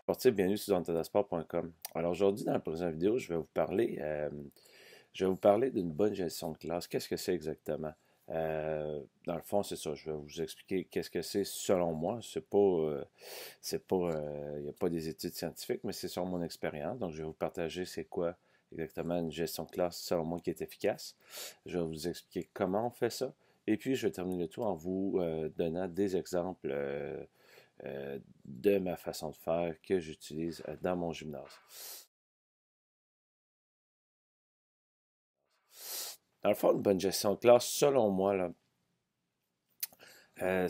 Sportif, bienvenue sur zonetadasport.com. Alors aujourd'hui, dans la présente vidéo, je vais vous parler d'une bonne gestion de classe. Qu'est-ce que c'est exactement? Dans le fond, c'est ça. Je vais vous expliquer qu'est-ce que c'est selon moi. Il n'y a pas des études scientifiques, mais c'est sur mon expérience. Donc, je vais vous partager c'est quoi exactement une gestion de classe selon moi qui est efficace. Je vais vous expliquer comment on fait ça. Et puis, je vais terminer le tout en vous donnant des exemples de ma façon de faire que j'utilise dans mon gymnase. Dans le fond, une bonne gestion de classe, selon moi, là,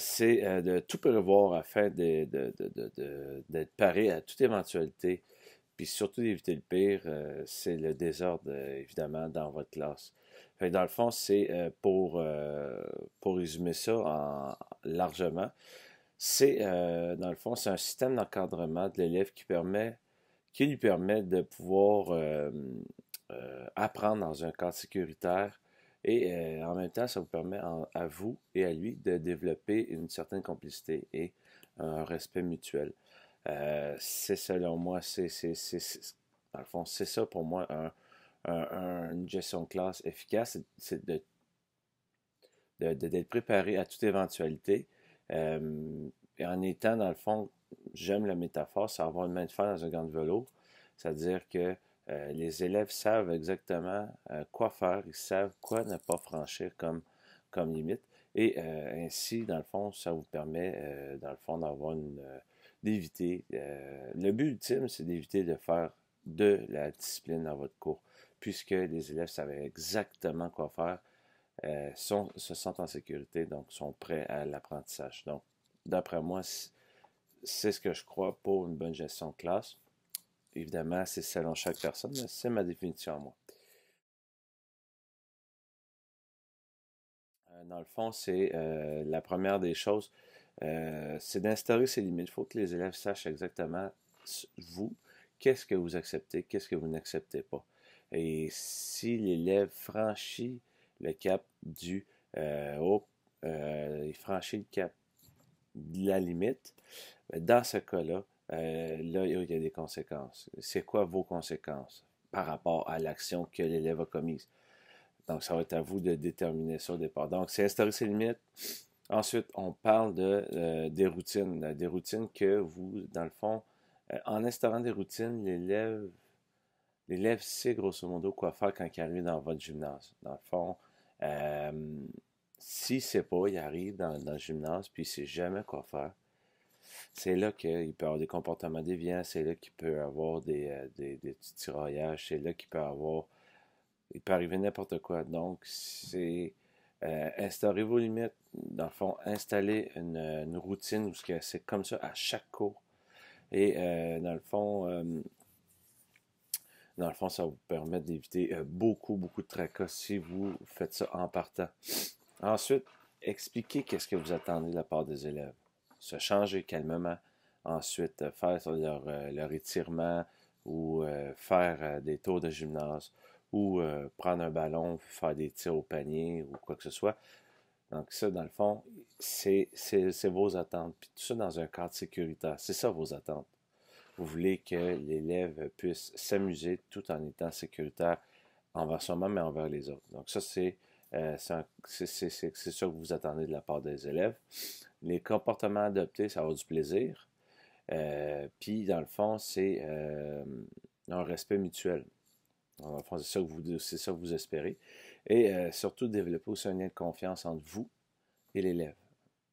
c'est de tout prévoir afin d'être paré à toute éventualité, puis surtout d'éviter le pire, c'est le désordre, évidemment, dans votre classe. Fait que dans le fond, c'est pour résumer ça largement, dans le fond, c'est un système d'encadrement de l'élève qui lui permet de pouvoir apprendre dans un cadre sécuritaire et en même temps, ça vous permet à vous et à lui de développer une certaine complicité et un respect mutuel. C'est selon moi, dans le fond, c'est ça pour moi une gestion de classe efficace, c'est d'être préparé à toute éventualité. Et en étant, dans le fond, j'aime la métaphore, c'est avoir une main de fer dans un gant de velours. C'est-à-dire que les élèves savent exactement quoi faire, ils savent quoi ne pas franchir comme limite. Et ainsi, dans le fond, ça vous permet, dans le fond, d'éviter. Le but ultime, c'est d'éviter de faire de la discipline dans votre cours, puisque les élèves savent exactement quoi faire, se sentent en sécurité, donc sont prêts à l'apprentissage. Donc, d'après moi, c'est ce que je crois pour une bonne gestion de classe. Évidemment, c'est selon chaque personne, mais c'est ma définition à moi. Dans le fond, c'est la première des choses, c'est d'instaurer ses limites. Il faut que les élèves sachent exactement, vous, qu'est-ce que vous acceptez, qu'est-ce que vous n'acceptez pas. Et si l'élève franchit le cap du il franchit le cap de la limite, dans ce cas-là, là, il y a des conséquences. C'est quoi vos conséquences par rapport à l'action que l'élève a commise? Donc, ça va être à vous de déterminer ça au départ. Donc, c'est instaurer ses limites. Ensuite, on parle des routines que vous, dans le fond, en instaurant des routines, l'élève sait grosso modo quoi faire quand il arrive dans votre gymnase. Dans le fond, euh, s'il ne sait pas, il arrive dans le gymnase, puis il ne sait jamais quoi faire. C'est là qu'il peut avoir des comportements déviants, c'est là qu'il peut avoir des petits tiraillages, c'est là qu'il peut avoir. Il peut arriver n'importe quoi. Donc, c'est instaurer vos limites. Dans le fond, installer une routine où c'est comme ça à chaque cours. Et dans le fond, ça vous permet d'éviter beaucoup de tracas si vous faites ça en partant. Ensuite, expliquez qu'est-ce que vous attendez de la part des élèves. Se changer calmement. Ensuite, faire leur étirement ou faire des tours de gymnase ou prendre un ballon, faire des tirs au panier ou quoi que ce soit. Donc ça, dans le fond, c'est vos attentes. Puis tout ça dans un cadre sécuritaire. C'est ça vos attentes. Vous voulez que l'élève puisse s'amuser tout en étant sécuritaire envers soi-même et envers les autres. Donc ça, c'est ça que vous attendez de la part des élèves. Les comportements adoptés, ça va du plaisir. Puis, dans le fond, c'est un respect mutuel. Dans le fond, c'est ça que vous espérez. Et surtout, développer aussi un lien de confiance entre vous et l'élève.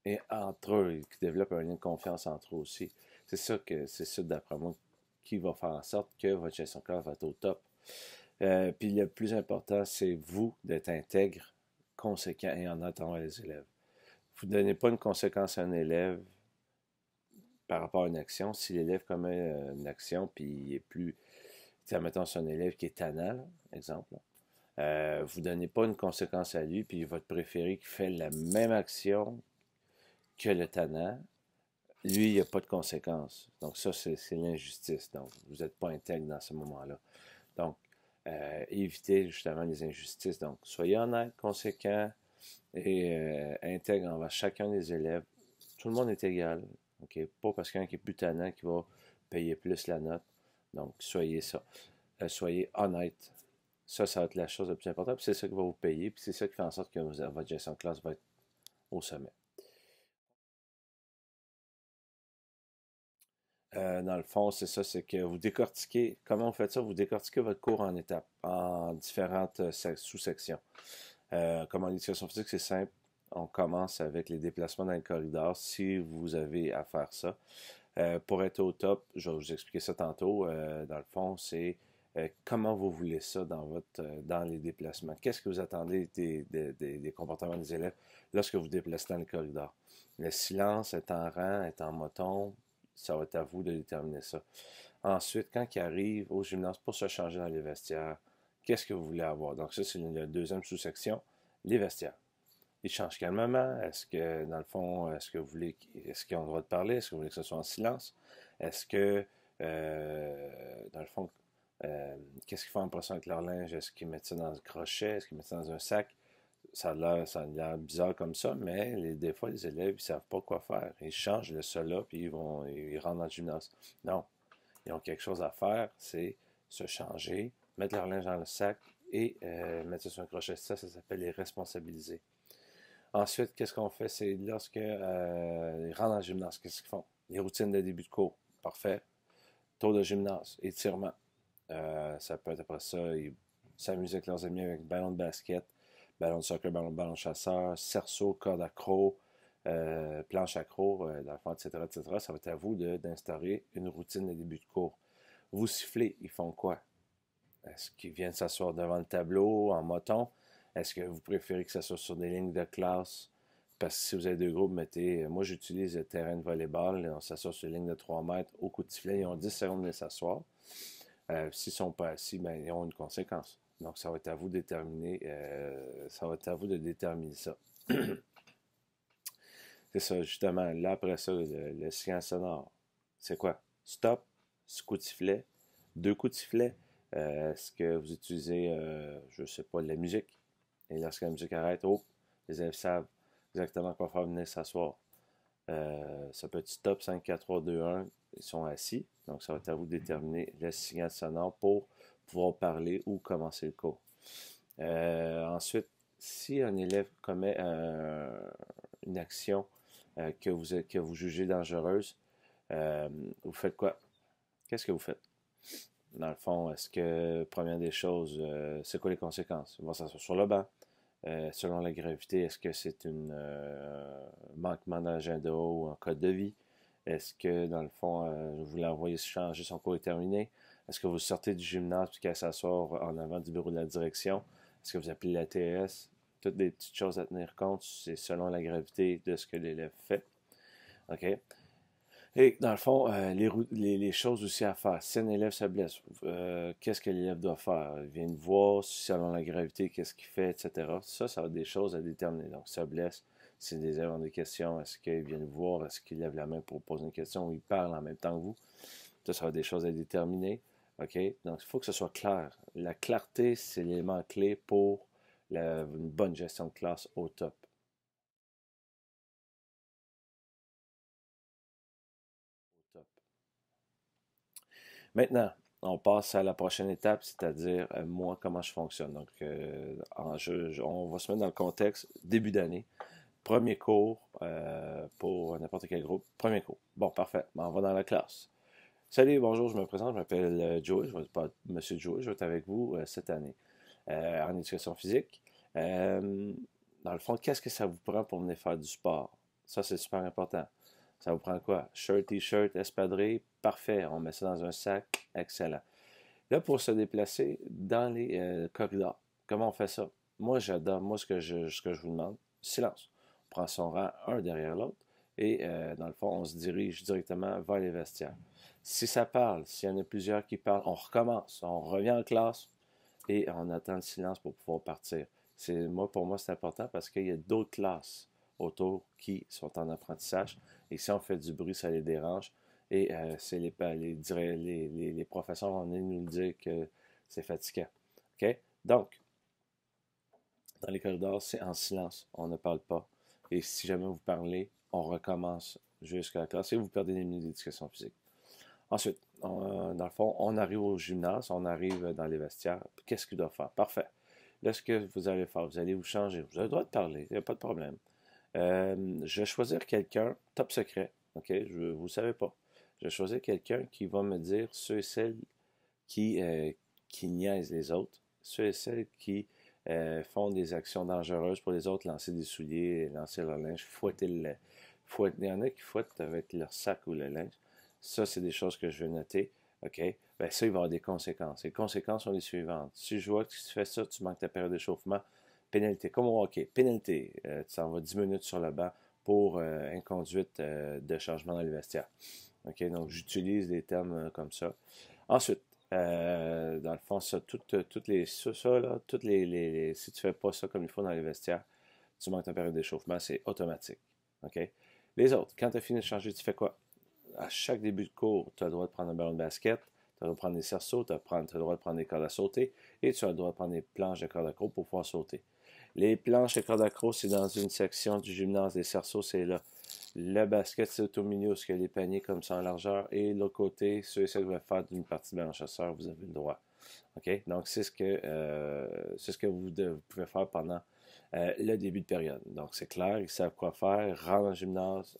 Et entre eux, qui développent un lien de confiance entre eux aussi. C'est ça, d'après moi, qui va faire en sorte que votre gestion de classe va être au top. Puis le plus important, c'est vous d'être intègre, conséquent et en attendant les élèves. Vous ne donnez pas une conséquence à un élève par rapport à une action. Si l'élève commet une action, puis il est plus, mettons, c'est un élève qui est tannant, là, exemple, vous ne donnez pas une conséquence à lui, puis votre préféré qui fait la même action que le tannant, lui, il n'y a pas de conséquences. Donc ça, c'est l'injustice. Donc, vous n'êtes pas intègre dans ce moment-là. Donc, évitez justement les injustices. Donc, soyez honnête, conséquent et intègre envers chacun des élèves. Tout le monde est égal. Okay? Pas parce qu'il y en a qui est plus tannant qui va payer plus la note. Donc, soyez ça. Soyez honnête. Ça va être la chose la plus importante. C'est ça qui va vous payer. Puis c'est ça qui fait en sorte que votre gestion de classe va être au sommet. Dans le fond, c'est ça, c'est que vous décortiquez, comment vous faites ça? Vous décortiquez votre cours en étapes, en différentes sous-sections. Comme en éducation physique, c'est simple. On commence avec les déplacements dans le corridor, si vous avez à faire ça. Pour être au top, je vais vous expliquer ça tantôt. Dans le fond, c'est comment vous voulez ça dans les déplacements. Qu'est-ce que vous attendez des comportements des élèves lorsque vous déplacez dans le corridor? Le silence est en rang, est en moton, ça va être à vous de déterminer ça. Ensuite, quand ils arrivent au gymnase pour se changer dans les vestiaires, qu'est-ce que vous voulez avoir? Donc ça, c'est la deuxième sous-section, les vestiaires. Ils changent calmement. Est-ce que, dans le fond, est-ce qu'ils ont le droit de parler? Est-ce que vous voulez que ce soit en silence? Est-ce que, dans le fond, qu'est-ce qu'ils font en pression avec leur linge? Est-ce qu'ils mettent ça dans un crochet? Est-ce qu'ils mettent ça dans un sac? Ça a l'air bizarre comme ça, mais des fois, les élèves, ils ne savent pas quoi faire. Ils changent le cela, puis ils rentrent dans le gymnase. Non, ils ont quelque chose à faire, c'est se changer, mettre leur linge dans le sac et mettre ça sur un crochet. Ça s'appelle les responsabiliser. Ensuite, qu'est-ce qu'on fait? C'est lorsque ils rentrent dans le gymnase, qu'est-ce qu'ils font? Les routines de début de cours. Parfait. Tour de gymnase, étirement. Ça peut être après ça, ils s'amusent avec leurs amis avec ballon de basket, ballon de soccer, ballon de chasseur, cerceau, corde accro, planche accro, dans le fond, etc., etc. Ça va être à vous d'instaurer une routine de début de cours. Vous sifflez, ils font quoi? Est-ce qu'ils viennent s'asseoir devant le tableau en moton? Est-ce que vous préférez que ça soit sur des lignes de classe? Parce que si vous avez deux groupes, moi j'utilise le terrain de volleyball, on s'assoit sur une ligne de 3 mètres au coup de sifflet, ils ont 10 secondes de s'asseoir. S'ils ne sont pas assis, ben, ils ont une conséquence. Donc ça va être à vous de déterminer, ça. C'est ça, justement. Là, après ça, le signal sonore. C'est quoi? Stop, coup de sifflet, deux coups de sifflet. Est-ce que vous utilisez, je ne sais pas, de la musique? Et lorsque la musique arrête, oh, les élèves savent exactement quoi faire, venir s'asseoir. Ça peut être stop 5, 4, 3, 2, 1. Ils sont assis. Donc, ça va être à vous de déterminer le signal sonore pour pouvoir parler ou commencer le cours. Ensuite, si un élève commet une action que vous jugez dangereuse, vous faites quoi? Qu'est-ce que vous faites? Dans le fond, est-ce que, première des choses, c'est quoi les conséquences? Il va s'asseoir sur le banc. Selon la gravité, est-ce que c'est un manquement d'agenda ou un code de vie? Est-ce que, dans le fond, vous l'envoyez changer, son cours est terminé? Est-ce que vous sortez du gymnase puis qu'elle s'asseoir en avant du bureau de la direction? Est-ce que vous appelez la TES? Toutes des petites choses à tenir compte, c'est selon la gravité de ce que l'élève fait. OK? Et dans le fond, les choses aussi à faire. Si un élève se blesse, qu'est-ce que l'élève doit faire? Il vient de voir, selon la gravité, qu'est-ce qu'il fait, etc. Ça va être des choses à déterminer. Donc, si ça blesse, si les élèves ont des questions, est-ce qu'ils viennent voir, est-ce qu'ils lèvent la main pour poser une question ou ils parlent en même temps que vous? Ça va être des choses à déterminer. OK? Donc, il faut que ce soit clair. La clarté, c'est l'élément clé pour une bonne gestion de classe au top. Au top. Maintenant, on passe à la prochaine étape, c'est-à-dire moi, comment je fonctionne. Donc, on va se mettre dans le contexte début d'année. Premier cours pour n'importe quel groupe. Premier cours. Bon, parfait. On va dans la classe. Salut, bonjour, je me présente, je m'appelle Joey, je vais pas Monsieur Joey, je vais être avec vous cette année en éducation physique. Dans le fond, qu'est-ce que ça vous prend pour venir faire du sport? Ça, c'est super important. Ça vous prend quoi? Shirt, t-shirt, espadrille, parfait. On met ça dans un sac, excellent. Là, pour se déplacer dans les corridors, comment on fait ça? Moi, j'adore, moi, ce que je vous demande, silence. On prend son rang un derrière l'autre et dans le fond, on se dirige directement vers les vestiaires. Si ça parle, s'il y en a plusieurs qui parlent, on recommence, on revient en classe et on attend le silence pour pouvoir partir. Pour moi, c'est important parce qu'il y a d'autres classes autour qui sont en apprentissage et si on fait du bruit, ça les dérange. Et c'est les professeurs vont venir nous dire que c'est fatigant. OK? Donc, dans les corridors, c'est en silence. On ne parle pas. Et si jamais vous parlez, on recommence jusqu'à la classe et vous perdez des minutes d'éducation physique. Ensuite, dans le fond, on arrive au gymnase, on arrive dans les vestiaires. Qu'est-ce qu'il doit faire? Parfait. Là, ce que vous allez faire, vous allez vous changer. Vous avez le droit de parler, il n'y a pas de problème. Je vais choisir quelqu'un, top secret, OK? Vous ne savez pas. Je vais choisir quelqu'un qui va me dire ceux et celles qui, qui niaisent les autres, ceux et celles qui font des actions dangereuses pour les autres, lancer des souliers, lancer leur linge, fouetter le fouetter. Il y en a qui fouettent avec leur sac ou le linge. Ça, c'est des choses que je vais noter. OK? Ben, ça, il va y avoir des conséquences. Les conséquences sont les suivantes. Si je vois que tu fais ça, tu manques ta période d'échauffement, pénalité. Comme au hockey, pénalité. Tu t'en vas 10 minutes sur le banc pour inconduite de changement dans le vestiaire. OK? Donc, j'utilise des termes comme ça. Ensuite, dans le fond, ça, toutes les, ça, là, si tu fais pas ça comme il faut dans les vestiaires, tu manques ta période d'échauffement, c'est automatique. OK? Les autres, quand tu as fini de changer, tu fais quoi? À chaque début de cours, tu as le droit de prendre un ballon de basket, tu as le droit de prendre des cerceaux, tu as le droit de prendre des cordes à sauter et tu as le droit de prendre des planches de cordes à accro pour pouvoir sauter. Les planches de cordes à accro, c'est dans une section du gymnase. Les cerceaux, c'est là. Le basket, c'est au milieu, parce qu'il y a des paniers comme ça en largeur. Et l'autre côté, ceux et celles qui veulent faire d'une partie de balanceur, vous avez le droit. OK? Donc, c'est ce que vous pouvez faire pendant le début de période. Donc, c'est clair, ils savent quoi faire, rentrent dans le gymnase,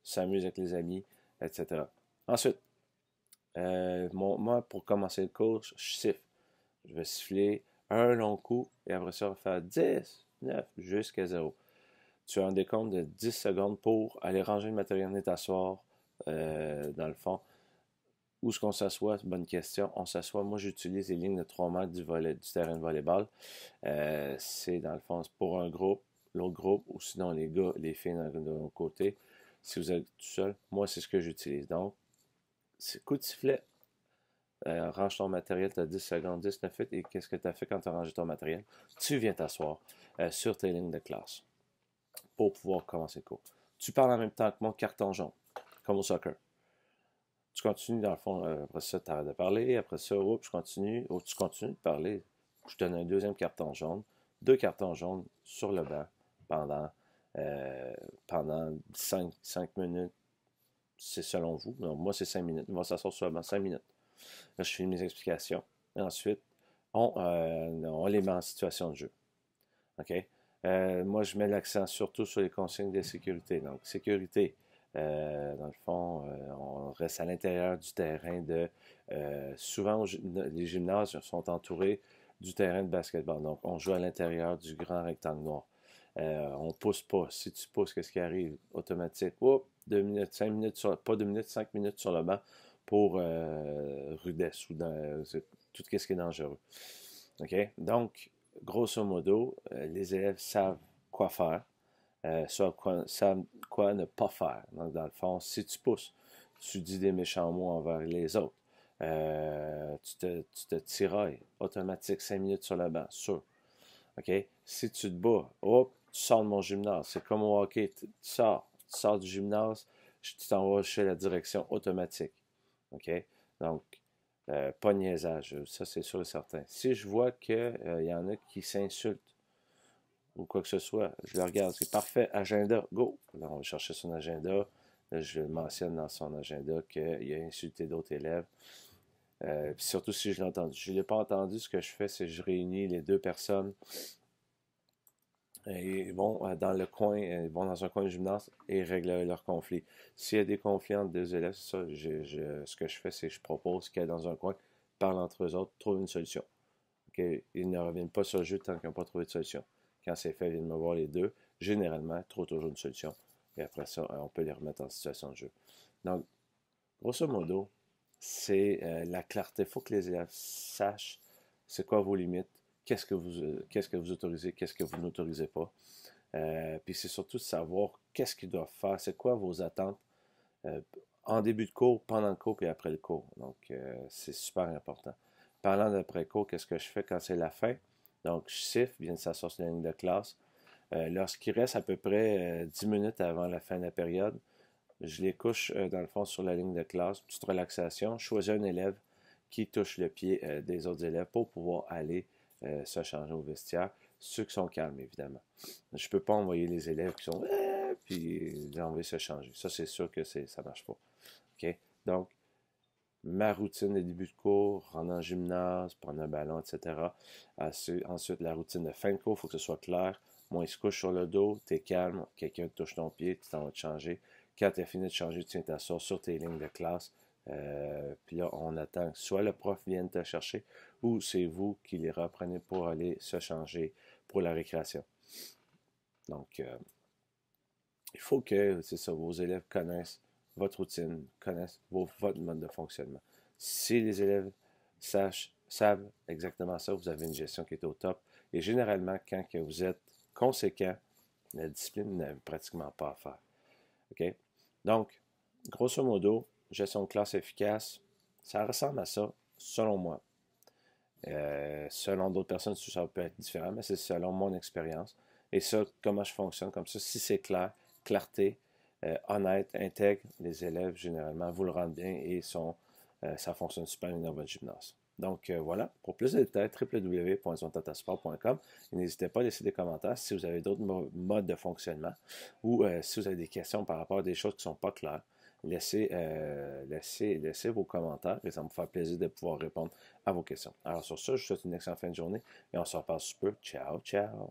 s'amusent avec les amis, etc. Ensuite, moi, pour commencer le cours, je siffle. Je vais siffler un long coup et après ça, on va faire 10, 9, jusqu'à 0. Tu as un décompte de 10 secondes pour aller ranger le matériel et t'asseoir dans le fond. Où est-ce qu'on s'assoit? Bonne question. On s'assoit. Moi, j'utilise les lignes de 3 mètres du terrain de volleyball. C'est dans le fond pour un groupe, l'autre groupe, ou sinon les gars, les filles de l'autre côté. Si vous êtes tout seul, moi, c'est ce que j'utilise. Donc, c'est coup de sifflet. Range ton matériel, tu as 10 secondes, 10, 9, et qu'est-ce que tu as fait quand tu as rangé ton matériel? Tu viens t'asseoir sur tes lignes de classe pour pouvoir commencer le cours. Tu parles en même temps que mon carton jaune, comme au soccer. Tu continues, dans le fond, après ça, tu arrêtes de parler, après ça, oups, je continue, tu continues de parler. Je donne un deuxième carton jaune, 2 cartons jaunes sur le banc pendant, pendant 5 minutes. C'est selon vous. Donc, moi, c'est 5 minutes. On va s'asseoir sur le banc 5 minutes. Là, je fais mes explications. Et ensuite, on les met en situation de jeu. OK? Moi, je mets l'accent surtout sur les consignes de sécurité. Donc, sécurité, dans le fond, on reste à l'intérieur du terrain souvent, les gymnases sont entourés du terrain de basketball. Donc, on joue à l'intérieur du grand rectangle noir. On ne pousse pas. Si tu pousses, qu'est-ce qui arrive? Automatique. Oups, 2 minutes, 5 minutes, pas 2 minutes, 5 minutes sur le banc pour rudesse ou tout ce qui est dangereux. OK? Donc, grosso modo, les élèves savent quoi faire, savent quoi ne pas faire. Donc, dans le fond, si tu pousses, tu dis des méchants mots envers les autres, tu te tirailles, automatique, 5 minutes sur le banc, sûr. OK? Si tu te bats, hop, tu sors de mon gymnase. C'est comme au hockey, tu sors du gymnase, tu t'en vas chez la direction automatique. OK? Donc, pas de niaisage, ça c'est sûr et certain. Si je vois qu'il y en a qui s'insultent ou quoi que ce soit, je le regarde, c'est parfait, agenda, go! Là, on va chercher son agenda. Là, je mentionne dans son agenda qu'il a insulté d'autres élèves. Surtout si je l'ai entendu. Je ne l'ai pas entendu, ce que je fais, c'est que je réunis les deux personnes. Ils vont dans le coin, ils vont dans un coin du gymnase et règlent leur conflit. S'il y a des conflits entre deux élèves, ça, ce que je fais, c'est que je propose qu'ils aillent dans un coin, parlent entre eux autres, trouvent une solution. Okay? Ils ne reviennent pas sur le jeu tant qu'ils n'ont pas trouvé de solution. Quand c'est fait, ils viennent me voir les deux. Généralement, trouvent toujours une solution. Et après ça, on peut les remettre en situation de jeu. Donc, grosso modo, c'est la clarté. Il faut que les élèves sachent c'est quoi vos limites, qu'est-ce que vous autorisez, qu'est-ce que vous n'autorisez pas. Puis c'est surtout de savoir qu'est-ce qu'ils doivent faire, c'est quoi vos attentes en début de cours, pendant le cours et après le cours. Donc, c'est super important. Parlant d'après-cours, qu'est-ce que je fais quand c'est la fin? Donc, je siffle, viens de s'asseoir sur la ligne de classe. Lorsqu'il reste à peu près 10 minutes avant la fin de la période, je les couche dans le fond sur la ligne de classe, petite relaxation. Je choisis un élève qui touche le pied des autres élèves pour pouvoir aller se changer au vestiaire. Ceux qui sont calmes, évidemment. Je ne peux pas envoyer les élèves qui sont puis les envoyer se changer. Ça, c'est sûr que ça ne marche pas. OK? Donc, ma routine de début de cours, rendre en gymnase, prendre un ballon, etc. Ensuite, la routine de fin de cours, il faut que ce soit clair. Moi, il se couche sur le dos, tu es calme, quelqu'un te touche ton pied, tu t'en vas te changer. Quand tu as fini de changer, tu tiens t'asseoir sur tes lignes de classe. Puis là, on attend que soit le prof vienne te chercher ou c'est vous qui les reprenez pour aller se changer pour la récréation. Donc, il faut que, c'est ça, vos élèves connaissent votre routine, connaissent votre mode de fonctionnement. Si les élèves savent exactement ça, vous avez une gestion qui est au top. Et généralement, quand que vous êtes conséquent, la discipline n'a pratiquement pas à faire. OK? Donc, grosso modo, gestion de classe efficace, ça ressemble à ça, selon moi. Selon d'autres personnes, ça peut être différent, mais c'est selon mon expérience. Et ça, comment je fonctionne comme ça, si c'est clair, clarté, honnête, intègre, les élèves, généralement, vous le rendent bien et ça fonctionne super bien dans votre gymnase. Donc voilà, pour plus de détails, www.zontatasport.com. N'hésitez pas à laisser des commentaires si vous avez d'autres modes de fonctionnement ou si vous avez des questions par rapport à des choses qui ne sont pas claires. Laissez vos commentaires et ça me fait plaisir de pouvoir répondre à vos questions. Alors sur ça, je vous souhaite une excellente fin de journée et on se reparle super. Ciao, ciao!